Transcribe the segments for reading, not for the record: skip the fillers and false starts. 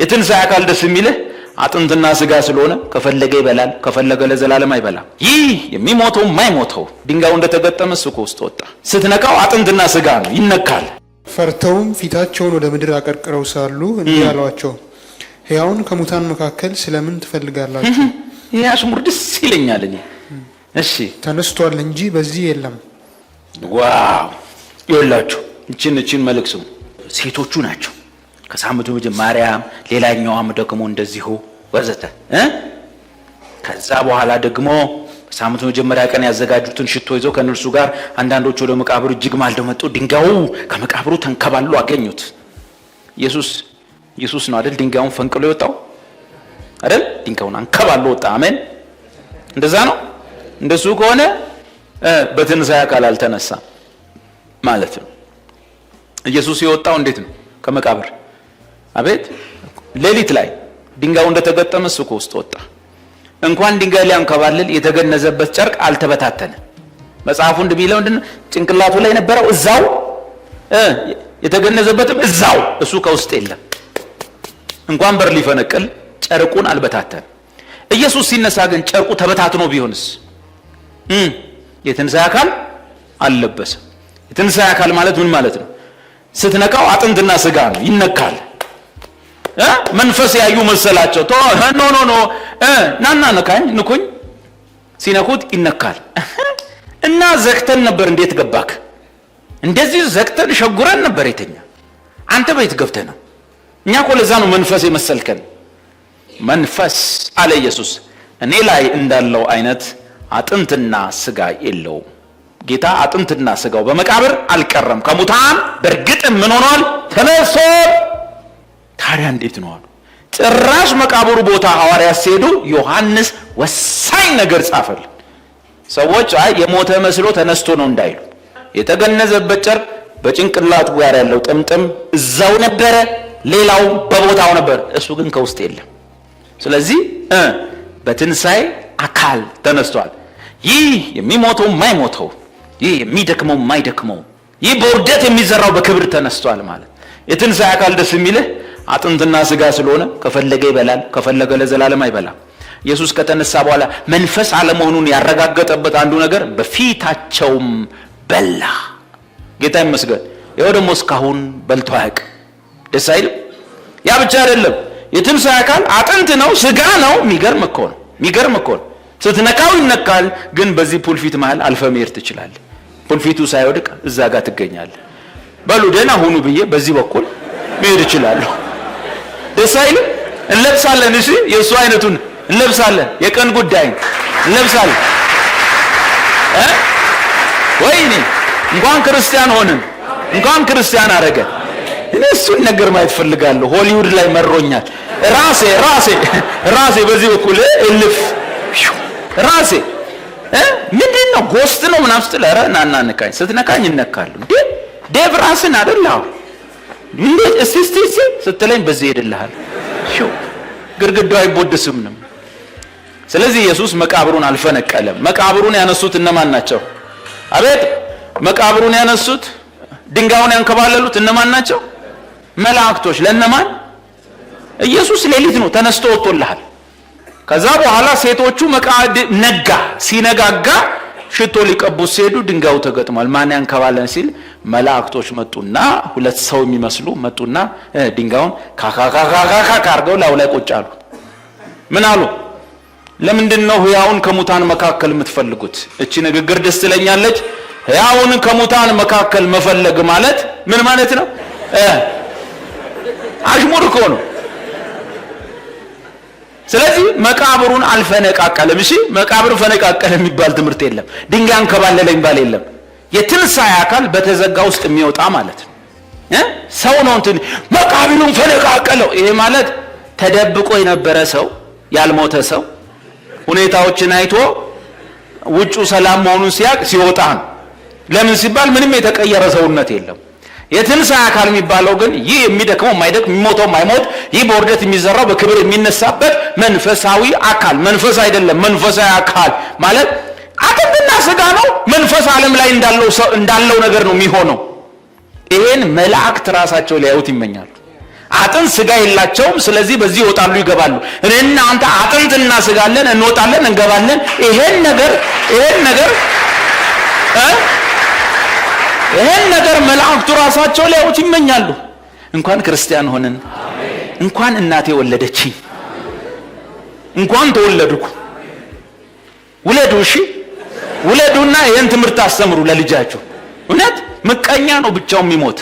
የትንሣኤ አካል ደስ የሚልህ አጥንትና ስጋ ስለሆነ ከፈለገ ይበላል፣ ከፈለገ ለዘላለም አይበላም። ይህ የሚሞተው የማይሞተው ድንጋዩ እንደተገጠመ እሱ ከውስጥ ወጣ። ስትነካው አጥንትና ስጋ ነው፣ ይነካል። ፈርተውም ፊታቸውን ወደ ምድር አቀርቅረው ሳሉ እንዲህ አሏቸው፣ ሕያውን ከሙታን መካከል ስለምን ትፈልጋላችሁ? ይህ አሽሙር ደስ ይለኛል እኔ። እሺ ተነስቷል እንጂ በዚህ የለም። ዋው! ይኸውላችሁ እችን መልእክቱ ሴቶቹ ናቸው። ከሳምንቱ ማርያም፣ ሌላኛዋም ደግሞ እንደዚሁ ወዘተ። ከዛ በኋላ ደግሞ ሳምንቱ መጀመሪያ ቀን ያዘጋጁትን ሽቶ ይዘው ከነርሱ ጋር አንዳንዶቹ ወደ መቃብሩ እጅግ ማልደው መጡ። ድንጋዩ ከመቃብሩ ተንከባሎ አገኙት። ኢየሱስ ነው አይደል ድንጋዩን ፈንቅሎ የወጣው አይደል? ድንጋዩን አንከባሎ ወጣ። አሜን። እንደዛ ነው። እንደሱ ከሆነ በትንሣኤ አካል አልተነሳም ማለት ነው። ኢየሱስ የወጣው እንዴት ነው? ከመቃብር። አቤት! ሌሊት ላይ ድንጋዩ እንደተገጠመ እሱ ከውስጥ ወጣ። እንኳን ድንጋይ ሊያንከባልል የተገነዘበት ጨርቅ አልተበታተነ። መጽሐፉ እንደሚለው ጭንቅላቱ ላይ የነበረው እዛው፣ የተገነዘበትም እዛው፣ እሱ ከውስጥ የለም። እንኳን በር ሊፈነቅል ጨርቁን አልበታተነ። ኢየሱስ ሲነሳ ግን ጨርቁ ተበታትኖ ቢሆንስ? የትንሣኤ አካል አልለበሰም። የትንሣኤ አካል ማለት ምን ማለት ነው? ስትነካው አጥንትና ስጋ ነው፣ ይነካል። መንፈስ ያዩ መሰላቸው። ኖ ናና ንኩኝ። ሲነኩት ይነካል። እና ዘግተን ነበር። እንዴት ገባክ? እንደዚህ ዘግተን ሸጉረን ነበር የተኛ። አንተ ቤት ገብተህ ነው። እኛ እኮ ለዛ ነው መንፈስ የመሰልከን። መንፈስ አለ ኢየሱስ እኔ ላይ እንዳለው አይነት አጥንትና ስጋ የለውም። ጌታ አጥንትና ስጋው በመቃብር አልቀረም፣ ከሙታን በእርግጥ ምን ሆኗል? ተነስቶ። ታዲያ እንዴት ነው አሉ። ጭራሽ መቃብሩ ቦታ ሐዋርያት ሲሄዱ ዮሐንስ ወሳኝ ነገር ጻፈልን። ሰዎች የሞተ መስሎ ተነስቶ ነው እንዳይሉ፣ የተገነዘበት ጨርቅ በጭንቅላቱ ጋር ያለው ጥምጥም እዛው ነበረ፣ ሌላው በቦታው ነበር። እሱ ግን ከውስጥ የለም። ስለዚህ በትንሣኤ አካል ተነስቷል። ይህ የሚሞተው የማይሞተው፣ ይህ የሚደክመው የማይደክመው፣ ይህ በውርደት የሚዘራው በክብር ተነስቷል ማለት። የትንሣኤ አካል ደስ የሚልህ አጥንትና ስጋ ስለሆነ ከፈለገ ይበላል፣ ከፈለገ ለዘላለም አይበላም። ኢየሱስ ከተነሳ በኋላ መንፈስ አለመሆኑን ያረጋገጠበት አንዱ ነገር በፊታቸውም በላ። ጌታ ይመስገን። ይኸው ደግሞ እስካሁን በልቶ አያውቅም። ደስ አይልም? ያ ብቻ አይደለም። የትንሣኤ አካል አጥንት ነው፣ ስጋ ነው። የሚገርም እኮ ነው። ስትነካው ይነካል። ግን በዚህ ፑልፊት መሃል አልፈ መሄድ ትችላለህ። ፑልፊቱ ሳይወድቅ እዛ ጋር ትገኛለህ። በሉ ደህና ሁኑ ብዬ በዚህ በኩል መሄድ እችላለሁ። ደስ አይልም? እንለብሳለን። እሺ የእሱ አይነቱን እንለብሳለን። የቀን ጉዳይ እንለብሳለን። ወይኔ እንኳን ክርስቲያን ሆንን፣ እንኳን ክርስቲያን አረገ። እኔ እሱን ነገር ማየት ፈልጋለሁ። ሆሊውድ ላይ መሮኛል። ራሴ በዚህ በኩል እልፍ ራሴ ምንድን ነው ጎስት ነው ምናምን ስትል ኧረ ናና ንካኝ። ስትነካኝ እነካለሁ። ዴቭ ራስን አይደላው እንዴት እስቲ ስትለኝ በዚህ ሄድልሃል። ግድግዳው አይቦድስም ነው። ስለዚህ ኢየሱስ መቃብሩን አልፈነቀለም። መቃብሩን ያነሱት እነማን ናቸው? አቤት! መቃብሩን ያነሱት ድንጋዩን ያንከባለሉት እነማን ናቸው? መላእክቶች። ለነማን? ኢየሱስ ሌሊት ነው ተነስቶ ወጥቶልሃል። ከዛ በኋላ ሴቶቹ ነጋ። ሲነጋጋ ሽቶ ሊቀቡት ሲሄዱ ድንጋዩ ተገጥሟል። ማን ያንከባለን ሲል መላእክቶች መጡና ሁለት ሰው የሚመስሉ መጡና ድንጋዩን ካካካካካ አርገው ላው ላይ ቁጭ አሉ። ምን አሉ? ለምንድን ነው ሕያውን ከሙታን መካከል የምትፈልጉት? እቺ ንግግር ደስ ትለኛለች። ሕያውን ከሙታን መካከል መፈለግ ማለት ምን ማለት ነው? አሽሙር እኮ ነው። ስለዚህ መቃብሩን አልፈነቃቀለም። እሺ መቃብር ፈነቃቀለ የሚባል ትምህርት የለም። ድንጋይ አንከባለለ የሚባል የለም። የትንሣኤ አካል በተዘጋ ውስጥ የሚወጣ ማለት ነው። ሰው ነው እንትን መቃብሩን ፈነቃቀለው። ይሄ ማለት ተደብቆ የነበረ ሰው፣ ያልሞተ ሰው ሁኔታዎችን አይቶ ውጩ ሰላም መሆኑን ሲያቅ ሲወጣ ነው። ለምን ሲባል ምንም የተቀየረ ሰውነት የለም። የትንሣኤ አካል የሚባለው ግን ይህ የሚደክመው የማይደክም የሚሞተው የማይሞት ይህ በውርደት የሚዘራው በክብር የሚነሳበት መንፈሳዊ አካል። መንፈስ አይደለም። መንፈሳዊ አካል ማለት አጥንትና ስጋ ነው። መንፈስ ዓለም ላይ እንዳለው ነገር ነው የሚሆነው። ይሄን መላእክት ራሳቸው ሊያዩት ይመኛሉ። አጥንት ስጋ የላቸውም። ስለዚህ በዚህ ይወጣሉ ይገባሉ። እኔና አንተ አጥንትና ስጋ አለን፣ እንወጣለን እንገባለን። ይሄን ነገር መላእክቱ ራሳቸው ሊያዩት ይመኛሉ። እንኳን ክርስቲያን ሆነን እንኳን እናቴ ወለደችኝ እንኳን ተወለድኩ። ውለዱ፣ እሺ ውለዱና ይሄን ትምህርት አስተምሩ ለልጃችሁ። እውነት ምቀኛ ነው ብቻው የሚሞት።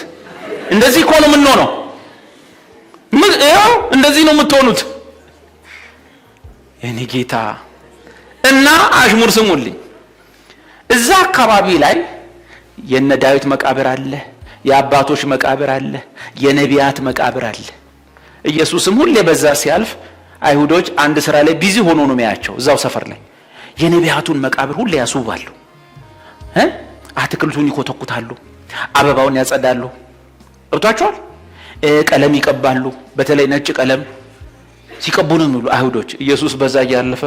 እንደዚህ እኮ ነው የምንሆነው። እንደዚህ ነው የምትሆኑት። የኔ ጌታ እና አሽሙር ስሙልኝ። እዛ አካባቢ ላይ የነ ዳዊት መቃብር አለ፣ የአባቶች መቃብር አለ፣ የነቢያት መቃብር አለ። ኢየሱስም ሁሌ በዛ ሲያልፍ አይሁዶች አንድ ስራ ላይ ቢዚ ሆኖ ነው የሚያቸው። እዛው ሰፈር ላይ የነቢያቱን መቃብር ሁሌ ያስውባሉ፣ አትክልቱን ይኮተኩታሉ፣ አበባውን ያጸዳሉ። እርቷቸዋል። ቀለም ይቀባሉ። በተለይ ነጭ ቀለም ሲቀቡ ነው የሚሉ አይሁዶች። ኢየሱስ በዛ ያለፈ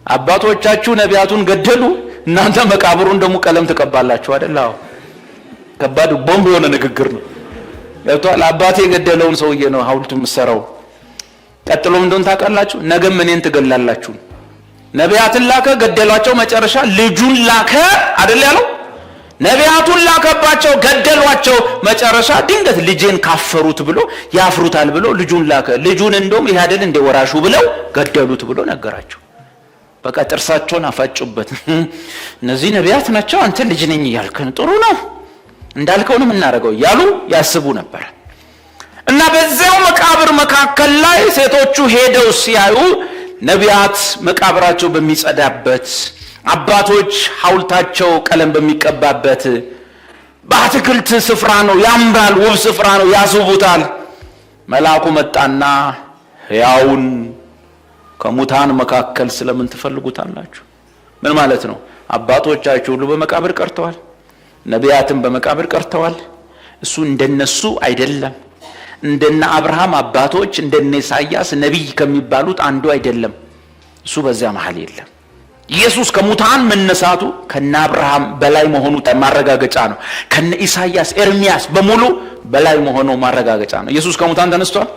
አባቶቻችሁ ነቢያቱን ገደሉ፣ እናንተ መቃብሩን ደግሞ ቀለም ተቀባላችሁ አይደል? አዎ፣ ከባድ ቦምብ የሆነ ንግግር ነው። ያውጣል። አባቴ የገደለውን ሰውዬ ነው ሐውልቱ የምትሰራው። ቀጥሎም እንደሆነ ታውቃላችሁ፣ ነገም እኔን ትገላላችሁ። ነቢያትን ላከ፣ ገደሏቸው። መጨረሻ ልጁን ላከ አይደል ያለው? ነቢያቱን ላከባቸው፣ ገደሏቸው። መጨረሻ ድንገት ልጄን ካፈሩት ብሎ ያፍሩታል ብሎ ልጁን ላከ። ልጁን እንደውም ይሄ አይደል እንደ ወራሹ ብለው ገደሉት ብሎ ነገራቸው። በቃ ጥርሳቸውን አፋጩበት። እነዚህ ነቢያት ናቸው፣ አንተ ልጅ ነኝ እያልከን ጥሩ ነው እንዳልከው ነው የምናደርገው እያሉ ያስቡ ነበር። እና በዚያው መቃብር መካከል ላይ ሴቶቹ ሄደው ሲያዩ ነቢያት መቃብራቸው በሚጸዳበት፣ አባቶች ሐውልታቸው ቀለም በሚቀባበት በአትክልት ስፍራ ነው። ያምራል፣ ውብ ስፍራ ነው፣ ያስውቡታል። መልአኩ መጣና ሕያውን ከሙታን መካከል ስለምን ትፈልጉታላችሁ? ምን ማለት ነው? አባቶቻችሁ ሁሉ በመቃብር ቀርተዋል፣ ነቢያትም በመቃብር ቀርተዋል። እሱ እንደነሱ አይደለም። እንደነ አብርሃም አባቶች እንደነ ኢሳያስ ነቢይ ከሚባሉት አንዱ አይደለም። እሱ በዚያ መሃል የለም። ኢየሱስ ከሙታን መነሳቱ ከነ አብርሃም በላይ መሆኑ ማረጋገጫ ነው። ከነ ኢሳያስ ኤርሚያስ በሙሉ በላይ መሆኑ ማረጋገጫ ነው። ኢየሱስ ከሙታን ተነስቷል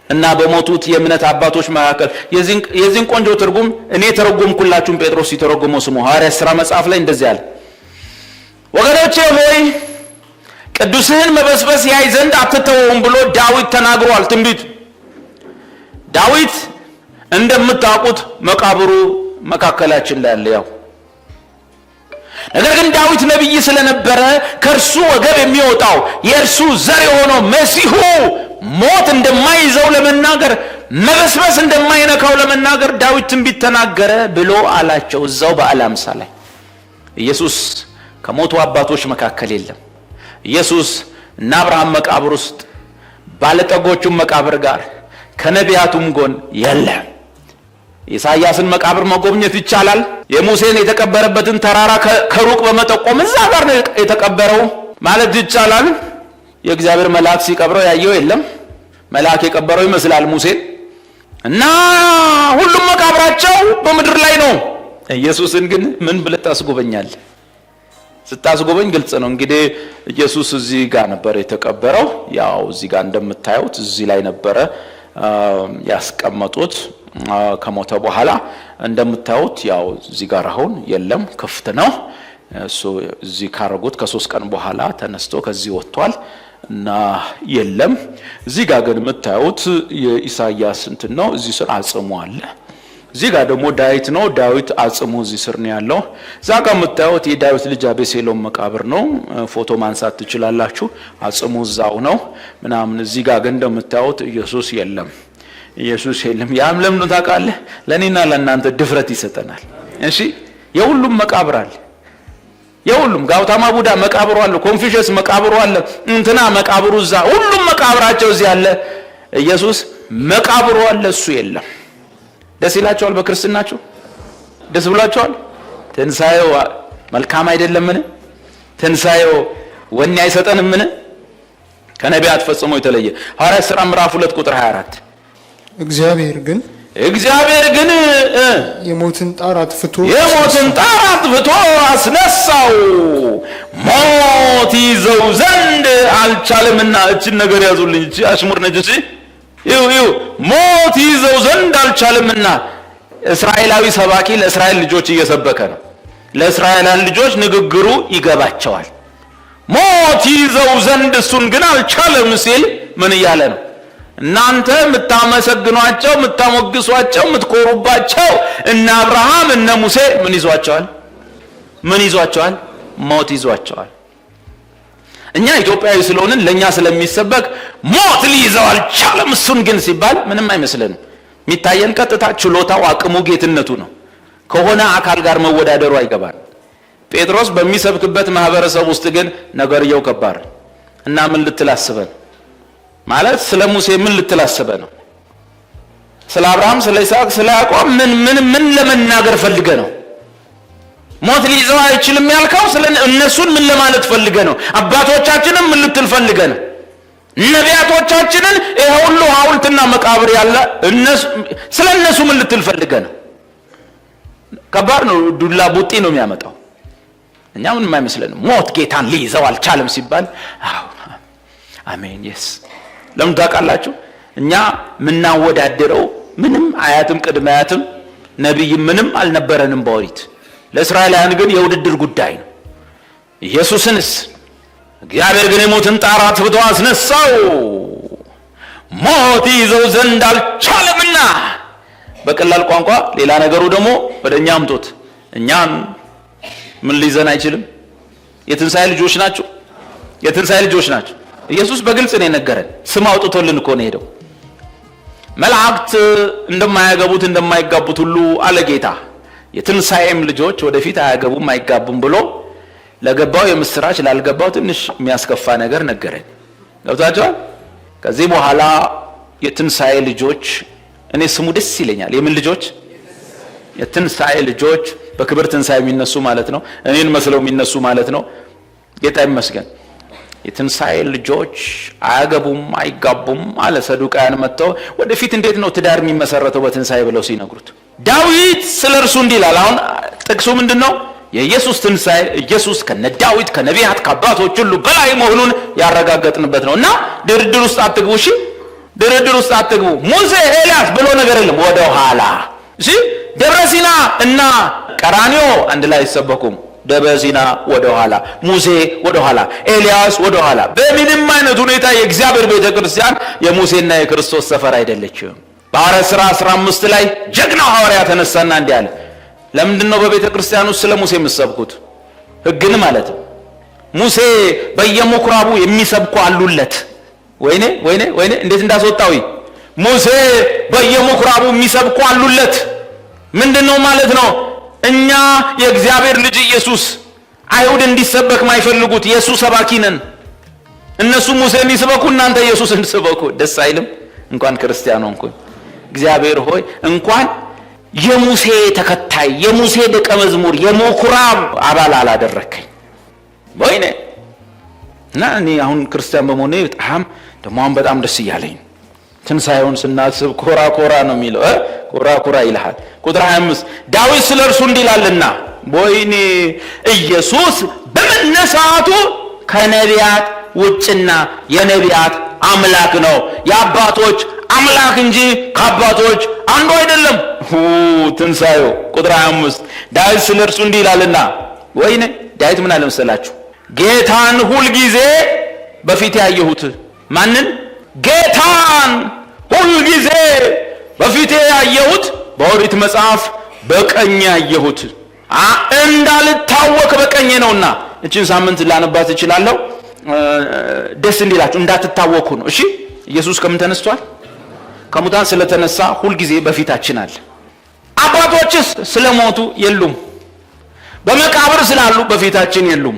እና በሞቱት የእምነት አባቶች መካከል የዚህን ቆንጆ ትርጉም እኔ ተረጎምኩላችሁም ጴጥሮስ ሲተረጎመው ስሙ ሐዋርያት ሥራ መጽሐፍ ላይ እንደዚህ አለ። ወገኖቼ ሆይ ቅዱስህን መበስበስ ያይ ዘንድ አትተውም ብሎ ዳዊት ተናግሯል። ትንቢት ዳዊት እንደምታውቁት መቃብሩ መካከላችን ላይ አለ። ያው ነገር ግን ዳዊት ነብይ ስለነበረ ከእርሱ ወገብ የሚወጣው የእርሱ ዘር የሆነው መሲሁ ሞት እንደማይዘው ለመናገር መበስበስ እንደማይነካው ለመናገር ዳዊት ትንቢት ተናገረ ብሎ አላቸው። እዛው በዓለ ሃምሳ ላይ ኢየሱስ ከሞቱ አባቶች መካከል የለም። ኢየሱስ እና አብርሃም መቃብር ውስጥ ባለጠጎቹም መቃብር ጋር ከነቢያቱም ጎን የለም። ኢሳያስን መቃብር መጎብኘት ይቻላል። የሙሴን የተቀበረበትን ተራራ ከሩቅ በመጠቆም እዛ ጋር ነው የተቀበረው ማለት ይቻላል። የእግዚአብሔር መልአክ ሲቀብረው ያየው የለም። መልአክ የቀበረው ይመስላል ሙሴን እና ሁሉም መቃብራቸው በምድር ላይ ነው። ኢየሱስን ግን ምን ብለህ ታስጎበኛለህ? ስታስጎበኝ ግልጽ ነው እንግዲህ ኢየሱስ እዚህ ጋር ነበር የተቀበረው። ያው እዚህ ጋር እንደምታዩት እዚህ ላይ ነበረ ያስቀመጡት። ከሞተ በኋላ እንደምታዩት ያው እዚህ ጋር አሁን የለም፣ ክፍት ነው። እሱ እዚህ ካረጉት ከ3 ቀን በኋላ ተነስቶ ከዚህ ወጥቷል እና የለም። እዚህ ጋር ግን የምታዩት የኢሳያስ እንትን ነው። እዚህ ስር አጽሙ አለ። እዚህ ጋር ደግሞ ዳዊት ነው። ዳዊት አጽሙ እዚህ ስር ነው ያለው። እዛ ጋር የምታዩት የዳዊት ልጅ አቤሴሎም መቃብር ነው። ፎቶ ማንሳት ትችላላችሁ። አጽሙ እዛው ነው ምናምን። እዚህ ጋር ግን እንደምታዩት ኢየሱስ የለም። ኢየሱስ የለም። ያም ለምን ታውቃለህ? ለኔና ለእናንተ ድፍረት ይሰጠናል። እሺ የሁሉም መቃብር አለ። የሁሉም ጋውታማ ቡዳ መቃብሩ አለ፣ ኮንፊሽየስ መቃብሩ አለ፣ እንትና መቃብሩ እዛ፣ ሁሉም መቃብራቸው እዚህ አለ። ኢየሱስ መቃብሩ አለ፣ እሱ የለም። ደስ ይላችኋል? በክርስትናችሁ ደስ ብሏችኋል? ትንሳኤው መልካም አይደለምን? ትንሳኤው ወኔ አይሰጠንምን? ከነቢያት ፈጽሞ የተለየ ሐዋርያት ሥራ ምዕራፍ 2 ቁጥር 24 እግዚአብሔር ግን እግዚአብሔር ግን የሞትን ጣር አጥፍቶ አስነሳው፣ ሞት ይዘው ዘንድ አልቻለምና። እችን ነገር ያዙልኝ፣ እቺ አሽሙር ነች። እቺ ይው ሞት ይዘው ዘንድ አልቻለምና። እስራኤላዊ ሰባኪ ለእስራኤል ልጆች እየሰበከ ነው። ለእስራኤላውያን ልጆች ንግግሩ ይገባቸዋል። ሞት ይዘው ዘንድ እሱን ግን አልቻለም ሲል ምን እያለ ነው? እናንተ የምታመሰግኗቸው፣ የምታሞግሷቸው፣ የምትኮሩባቸው እነ አብርሃም እነ ሙሴ ምን ይዟቸዋል? ሞት ይዟቸዋል። እኛ ኢትዮጵያዊ ስለሆንን ለኛ ስለሚሰበክ ሞት ሊይዘው አልቻለም እሱን ግን ሲባል ምንም አይመስልንም። የሚታየን ቀጥታ ችሎታው፣ አቅሙ፣ ጌትነቱ ነው። ከሆነ አካል ጋር መወዳደሩ አይገባን። ጴጥሮስ በሚሰብክበት ማህበረሰብ ውስጥ ግን ነገርየው ከባድ እና ምን ልትላስበን ማለት ስለ ሙሴ ምን ልትላስበ ነው? ስለ አብርሃም፣ ስለ ይስሐቅ፣ ስለ ያዕቆብ ምን ለመናገር ፈልገ ነው? ሞት ሊይዘው አይችልም ያልከው ስለ እነሱን ምን ለማለት ፈልገ ነው? አባቶቻችንን ምን ልትል ፈልገ ነው? ነቢያቶቻችንን ይሄ ሁሉ ሐውልትና መቃብር ያለ ስለ እነሱ ምን ልትል ፈልገ ነው? ከባድ ነው። ዱላ ቡጢ ነው የሚያመጣው። እኛ ምንም አይመስለንም። ሞት ጌታን ሊይዘው አልቻለም ሲባል አሜን የስ ለምን ታውቃላችሁ? እኛ ምናወዳደረው ምንም አያትም ቅድመ አያትም ነብይም ምንም አልነበረንም በኦሪት። ለእስራኤላውያን ግን የውድድር ጉዳይ ነው። ኢየሱስንስ እግዚአብሔር ግን የሞትን ጣር አጥፍቶ አስነሳው፣ ሞት ይዘው ዘንድ አልቻለምና። በቀላል ቋንቋ ሌላ ነገሩ ደግሞ ወደኛ አምጦት እኛን ምን ሊይዘን አይችልም? የትንሣኤ ልጆች ናቸው። ኢየሱስ በግልጽ ነው የነገረን። ስም አውጥቶልን እኮ ነው ሄደው። መላእክት እንደማያገቡት እንደማይጋቡት ሁሉ አለ ጌታ፣ የትንሣኤም ልጆች ወደፊት አያገቡም አይጋቡም ብሎ ለገባው የምስራች ላልገባው ትንሽ የሚያስከፋ ነገር ነገረን። ገብታችኋል? ከዚህ በኋላ የትንሣኤ ልጆች፣ እኔ ስሙ ደስ ይለኛል። የምን ልጆች? የትንሣኤ ልጆች። በክብር ትንሣኤ የሚነሱ ማለት ነው። እኔን መስለው የሚነሱ ማለት ነው። ጌታ ይመስገን። የትንሣኤ ልጆች አያገቡም አይጋቡም አለ። ሰዱቃያን መጥተው ወደፊት እንዴት ነው ትዳር የሚመሰረተው በትንሣኤ ብለው ሲነግሩት ዳዊት ስለ እርሱ እንዲህ ይላል። አሁን ጥቅሱ ምንድን ነው? የኢየሱስ ትንሣኤ ኢየሱስ ከነ ዳዊት ከነቢያት ከአባቶች ሁሉ በላይ መሆኑን ያረጋገጥንበት ነው። እና ድርድር ውስጥ አትግቡ። እሺ፣ ድርድር ውስጥ አትግቡ። ሙሴ ኤልያስ ብሎ ነገር የለም። ወደ ኋላ እሺ፣ ደብረ ሲና እና ቀራንዮ አንድ ላይ አይሰበኩም። ደብረ ሲና ወደ ኋላ፣ ሙሴ ወደ ኋላ፣ ኤልያስ ወደ ኋላ። በምንም አይነት ሁኔታ የእግዚአብሔር ቤተክርስቲያን የሙሴና የክርስቶስ ሰፈር አይደለችም። በሐዋርያት ሥራ 15 ላይ ጀግናው ሐዋርያ ተነሳና እንዲህ አለ። ለምንድን ነው በቤተ ክርስቲያን ውስጥ ስለ ሙሴ የምትሰብኩት? ሕግን ማለት ነው። ሙሴ በየምኩራቡ የሚሰብኩ አሉለት። ወይኔ እንዴት እንዳስወጣው! ሙሴ በየምኩራቡ የሚሰብኩ አሉለት። ምንድነው ማለት ነው? እኛ የእግዚአብሔር ልጅ ኢየሱስ አይሁድ እንዲሰበክ ማይፈልጉት ኢየሱስ ሰባኪ ነን። እነሱ ሙሴን ይስበኩ፣ እናንተ ኢየሱስን ስበኩ። ደስ አይልም? እንኳን ክርስቲያኖ እንኳን እግዚአብሔር ሆይ እንኳን የሙሴ ተከታይ የሙሴ ደቀ መዝሙር የምኩራብ አባል አላደረከኝ። ወይኔ እና እኔ አሁን ክርስቲያን በመሆኔ በጣም ደስ እያለኝ ትንሣኤውን ስናስብ ኮራ ነው የሚለው። ኮራ ይልሃል። ቁጥር 25 ዳዊት ስለ እርሱ እንዲህ ይላልና ወይኔ ኢየሱስ በመነሳቱ ከነቢያት ውጭና የነቢያት አምላክ ነው፣ የአባቶች አምላክ እንጂ ከአባቶች አንዱ አይደለም። ትንሣኤው ቁጥር 25 ዳዊት ስለ እርሱ እንዲህ ይላልና ወይኔ ዳዊት ምን አለ መሰላችሁ? ጌታን ሁልጊዜ በፊት ያየሁት። ማንን? ጌታን ሁልጊዜ በፊቴ ያየሁት፣ በኦሪት መጽሐፍ በቀኝ ያየሁት፣ እንዳልታወክ በቀኝ ነውና። እቺን ሳምንት ላነባት እችላለሁ። ደስ እንዲላችሁ እንዳትታወኩ ነው። እሺ፣ ኢየሱስ ከምን ተነስቷል? ከሙታን ስለተነሳ ሁልጊዜ በፊታችን አለ። አባቶችስ ስለሞቱ የሉም፣ በመቃብር ስላሉ በፊታችን የሉም።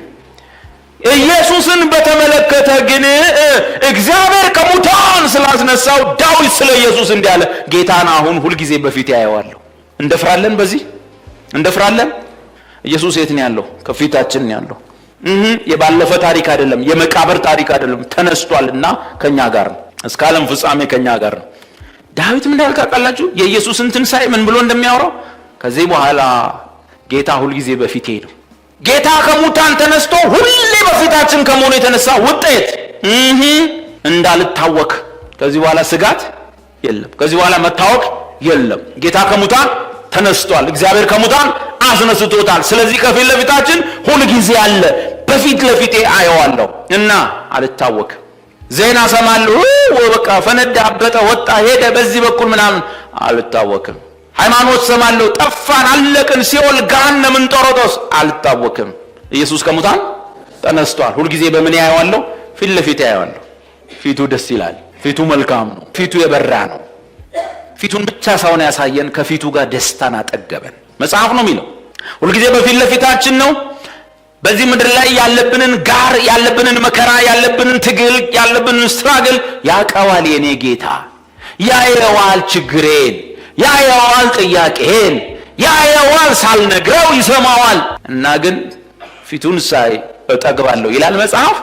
ኢየሱስን በተመለከተ ግን እግዚአብሔር ከሙታን ስላስነሳው ዳዊት ስለ ኢየሱስ እንዲህ አለ፣ ጌታን አሁን ሁልጊዜ በፊት ያየዋለሁ። እንደፍራለን፣ በዚህ እንደፍራለን። ኢየሱስ የት ነው ያለው? ከፊታችን ነው ያለው። የባለፈ ታሪክ አይደለም፣ የመቃብር ታሪክ አይደለም። ተነስቷልና ከኛ ጋር ነው፣ እስከ ዓለም ፍጻሜ ከኛ ጋር ነው። ዳዊት ምን እንዳለ ታውቃላችሁ? የኢየሱስን ትንሣኤ ምን ብሎ እንደሚያወራው ከዚህ በኋላ ጌታ ሁልጊዜ በፊቴ ነው። ጌታ ከሙታን ተነስቶ ሁሌ በፊታችን ከመሆኑ የተነሳ ውጤት እንዳልታወክ ከዚህ በኋላ ስጋት የለም። ከዚህ በኋላ መታወክ የለም። ጌታ ከሙታን ተነስቷል። እግዚአብሔር ከሙታን አስነስቶታል። ስለዚህ ከፊት ለፊታችን ሁልጊዜ አለ። በፊት ለፊቴ አየዋለሁ እና አልታወክም። ዜና ሰማለሁ፣ በቃ ፈነዳ፣ አበጠ፣ ወጣ፣ ሄደ በዚህ በኩል ምናምን አልታወክም። ሃይማኖት ሰማለሁ፣ ጠፋን፣ አለቅን፣ ሲኦል፣ ገሃነም፣ እንጦሮጦስ አልታወክም። ኢየሱስ ከሙታን ተነስቷል። ሁልጊዜ በምን ያየዋለሁ? ፊት ለፊት ያየዋለሁ። ፊቱ ደስ ይላል። ፊቱ መልካም ነው። ፊቱ የበራ ነው። ፊቱን ብቻ ሳይሆን ያሳየን ከፊቱ ጋር ደስታን አጠገበን። መጽሐፍ ነው የሚለው ሁልጊዜ በፊት ለፊታችን ነው። በዚህ ምድር ላይ ያለብንን ጋር ያለብንን መከራ ያለብንን ትግል ያለብንን ስትራግል ያቀዋል። የኔ ጌታ ያየዋል፣ ችግሬን ያየዋል፣ ጥያቄን ያየዋል፣ ሳልነግረው ይሰማዋል። እና ግን ፊቱን ሳይ እጠግባለሁ ይላል መጽሐፍ።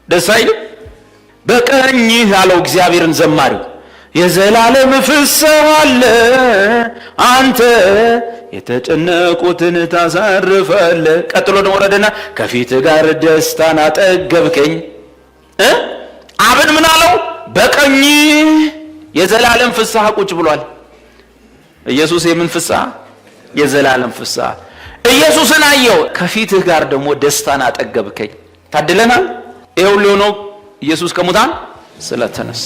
ደስ አይልም? በቀኝህ አለው እግዚአብሔርን ዘማሪው የዘላለም ፍስሐ አለ፣ አንተ የተጨነቁትን ታሳርፋለህ። ቀጥሎ ደግሞ ወረደና ከፊት ጋር ደስታን አጠገብከኝ። አብን ምን አለው? በቀኝ የዘላለም ፍስሐ ቁጭ ብሏል። ኢየሱስ የምን ፍስሐ? የዘላለም ፍስሐ። ኢየሱስን አየው፣ ከፊትህ ጋር ደግሞ ደስታን አጠገብከኝ። ታድለናል። ይሄው ሊሆነው ኢየሱስ ከሙታን ስለተነሳ